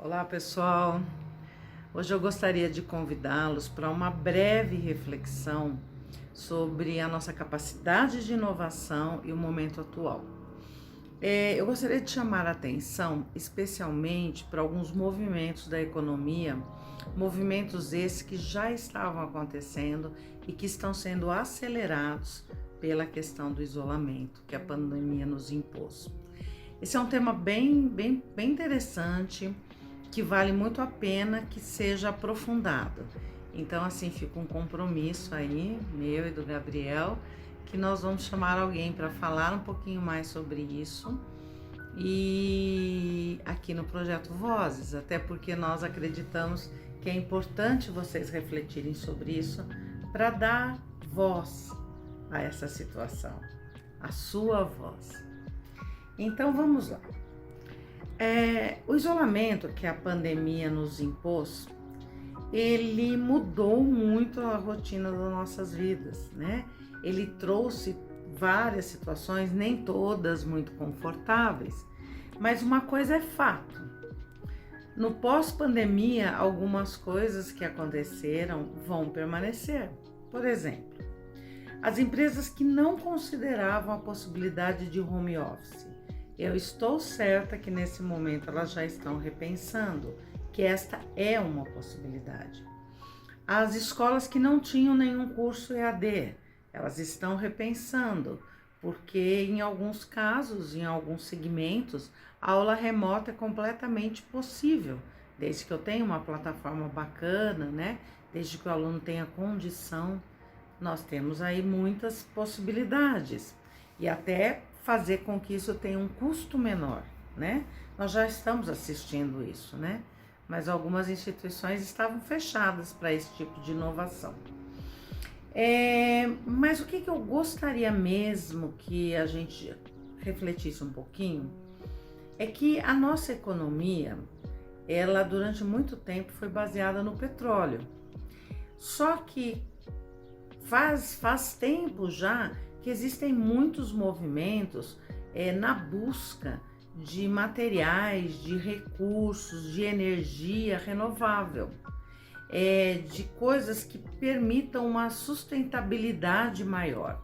Olá, pessoal. Hoje eu gostaria de convidá-los para uma breve reflexão sobre a nossa capacidade de inovação e o momento atual. Eu gostaria de chamar a atenção especialmente para alguns movimentos da economia, movimentos esses que já estavam acontecendo e que estão sendo acelerados pela questão do isolamento que a pandemia nos impôs. Esse é um tema bem interessante, que vale muito a pena que seja aprofundado. Então, assim, fica um compromisso aí, meu e do Gabriel, que nós vamos chamar alguém para falar um pouquinho mais sobre isso e aqui no Projeto Vozes, até porque nós acreditamos que é importante vocês refletirem sobre isso para dar voz a essa situação, a sua voz. Então, vamos lá. O isolamento que a pandemia nos impôs, ele mudou muito a rotina das nossas vidas, né? Ele trouxe várias situações, nem todas muito confortáveis, mas uma coisa é fato. No pós-pandemia, algumas coisas que aconteceram vão permanecer. Por exemplo, as empresas que não consideravam a possibilidade de home office, eu estou certa que nesse momento elas já estão repensando que esta é uma possibilidade. As escolas que não tinham nenhum curso EAD, elas estão repensando, porque em alguns casos, em alguns segmentos, a aula remota é completamente possível, desde que eu tenha uma plataforma bacana, né? Desde que o aluno tenha condição, nós temos aí muitas possibilidades e até fazer com que isso tenha um custo menor, né? Nós já estamos assistindo isso, né? Mas algumas instituições estavam fechadas para esse tipo de inovação. Mas o que eu gostaria mesmo que a gente refletisse um pouquinho é que a nossa economia, ela durante muito tempo foi baseada no petróleo. Só que faz tempo já que existem muitos movimentos na busca de materiais, de recursos, de energia renovável, de coisas que permitam uma sustentabilidade maior.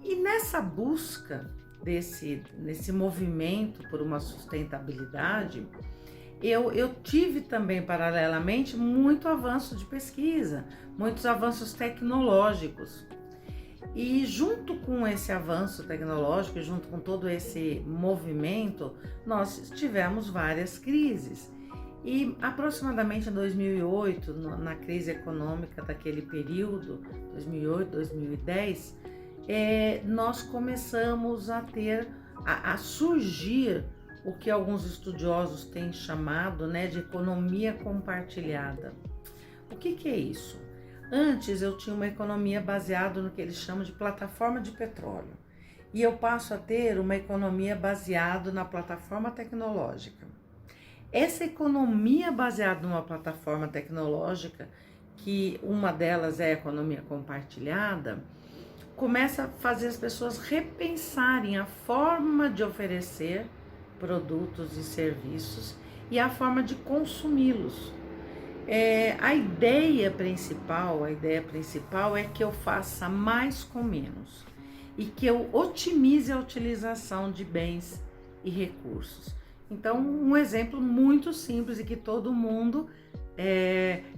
E nessa busca nesse movimento por uma sustentabilidade, eu tive também paralelamente muito avanço de pesquisa, muitos avanços tecnológicos. E junto com esse avanço tecnológico, junto com todo esse movimento, nós tivemos várias crises. E aproximadamente em 2008, na crise econômica daquele período, 2008, 2010, nós começamos a surgir o que alguns estudiosos têm chamado, né, de economia compartilhada. O que é isso? Antes eu tinha uma economia baseada no que eles chamam de plataforma de petróleo e eu passo a ter uma economia baseada na plataforma tecnológica. Essa economia baseada numa plataforma tecnológica, que uma delas é a economia compartilhada, começa a fazer as pessoas repensarem a forma de oferecer produtos e serviços e a forma de consumi-los. A ideia principal é que eu faça mais com menos e que eu otimize a utilização de bens e recursos. Então, um exemplo muito simples e que todo mundo,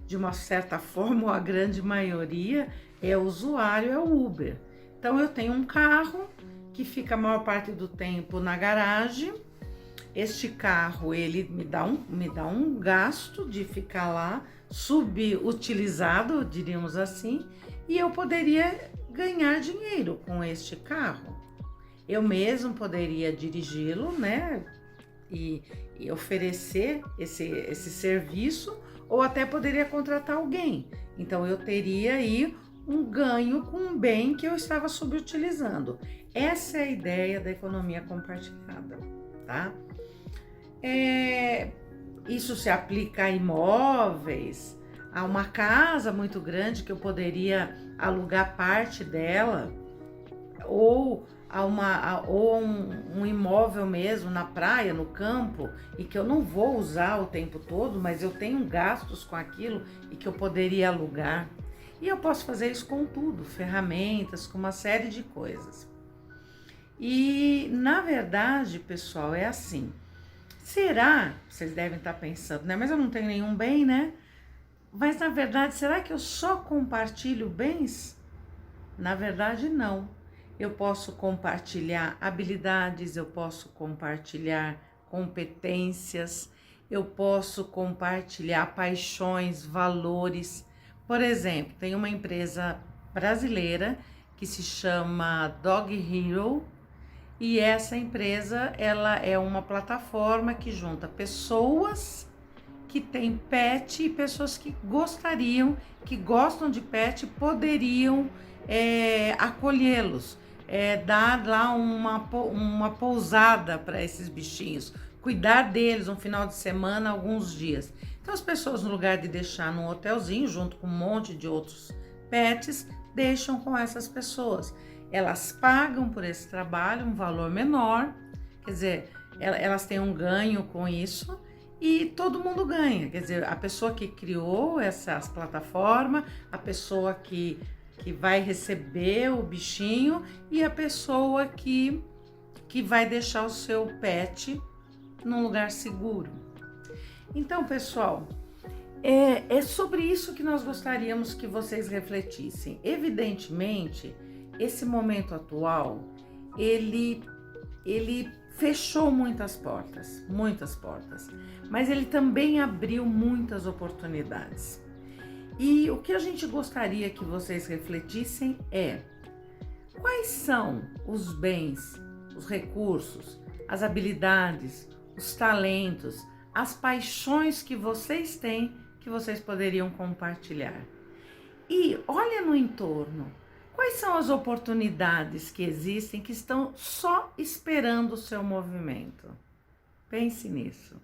de uma certa forma, ou a grande maioria, é usuário, é o Uber. Então, eu tenho um carro que fica a maior parte do tempo na garagem. Este carro, ele me dá um gasto de ficar lá subutilizado, diríamos assim, e eu poderia ganhar dinheiro com este carro. Eu mesmo poderia dirigi-lo, né, e oferecer esse serviço, ou até poderia contratar alguém. Então eu teria aí um ganho com um bem que eu estava subutilizando. Essa é a ideia da economia compartilhada, tá? Isso se aplica a imóveis, a uma casa muito grande que eu poderia alugar parte dela, ou ou um imóvel mesmo na praia, no campo, e que eu não vou usar o tempo todo, mas eu tenho gastos com aquilo e que eu poderia alugar. E eu posso fazer isso com tudo, ferramentas, com uma série de coisas. E na verdade, pessoal, é assim. Será? Vocês devem estar pensando, né? Mas eu não tenho nenhum bem, né? Mas na verdade, será que eu só compartilho bens? Na verdade, não. Eu posso compartilhar habilidades, eu posso compartilhar competências, eu posso compartilhar paixões, valores. Por exemplo, tem uma empresa brasileira que se chama Dog Hero, e essa empresa, ela é uma plataforma que junta pessoas que têm pet e pessoas que gostariam, que gostam de pet, poderiam acolhê-los, dar lá uma pousada para esses bichinhos, cuidar deles um final de semana, alguns dias. Então as pessoas, no lugar de deixar num hotelzinho junto com um monte de outros pets, deixam com essas pessoas. Elas pagam por esse trabalho um valor menor, quer dizer, elas têm um ganho com isso e todo mundo ganha. Quer dizer, a pessoa que criou essas plataformas, a pessoa que vai receber o bichinho e a pessoa que vai deixar o seu pet num lugar seguro. Então, pessoal, é sobre isso que nós gostaríamos que vocês refletissem. Evidentemente, esse momento atual, ele fechou muitas portas, mas ele também abriu muitas oportunidades. E o que a gente gostaria que vocês refletissem é: quais são os bens, os recursos, as habilidades, os talentos, as paixões que vocês têm que vocês poderiam compartilhar? E olha no entorno. Quais são as oportunidades que existem que estão só esperando o seu movimento? Pense nisso.